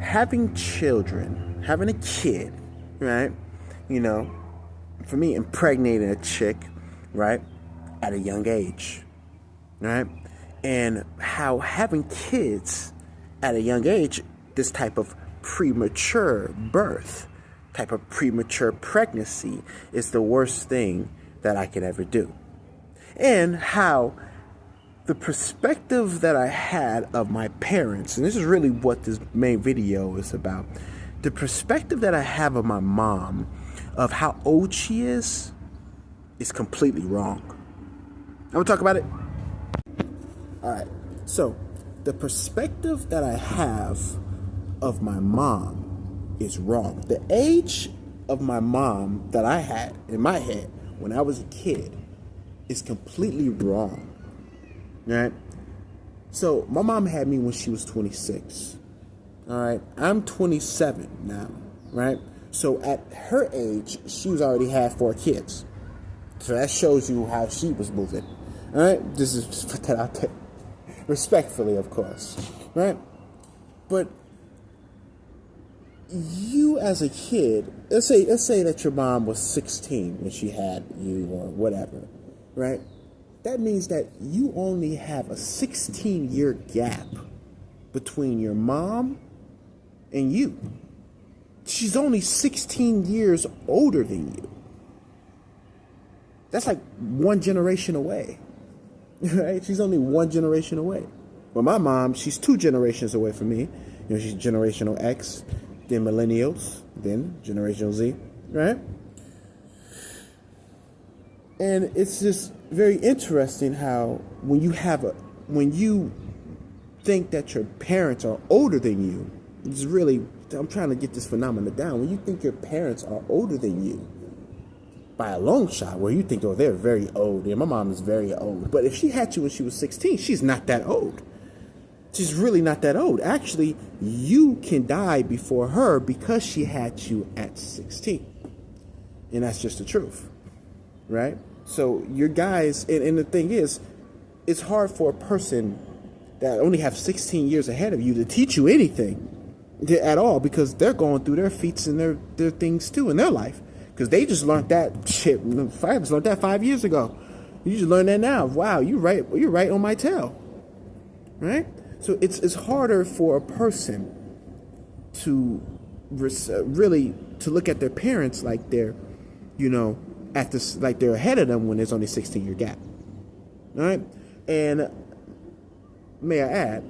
having children, having a kid, right? You know, for me, impregnating a chick, right, at a young age, right? And how having kids at a young age, this type of premature birth, type of premature pregnancy is the worst thing that I could ever do. And how the perspective that I had of my parents, and this is really what this main video is about, the perspective that I have of my mom, of how old she is completely wrong. I'm gonna talk about it. All right. So, the perspective that I have of my mom is wrong. The age of my mom that I had in my head when I was a kid is completely wrong. Right? So, my mom had me when she was 26. All right? I'm 27 now, right? So, at her age, she was already had 4 kids. So, that shows you how she was moving. All right? This is just put that out there. Respectfully, of course. Right? But you as a kid, let's say that your mom was 16 when she had you or whatever, right? That means that you only have a 16-year gap between your mom and you. She's only 16 years older than you. That's like one generation away, right? She's only one generation away. But my mom, she's 2 generations away from me. You know, she's generational X, then millennials, then generational Z, right? And it's just very interesting how when you think that your parents are older than you, it's really, I'm trying to get this phenomenon down. When you think your parents are older than you, by a long shot, where you think, oh, they're very old. Yeah, my mom is very old. But if she had you when she was 16, she's not that old. She's really not that old. Actually, you can die before her because she had you at 16. And that's just the truth, right? So your guys, and the thing is, it's hard for a person that only have 16 years ahead of you to teach you anything at all, because they're going through their feats and their things too in their life. Because they just learned that shit. I just learned that 5 years ago. You just learned that now. Wow, you're right on my tail, right? So it's harder for a person to really to look at their parents like they're, you know, at this, like they're ahead of them when there's only 16-year gap. All right, and may I add,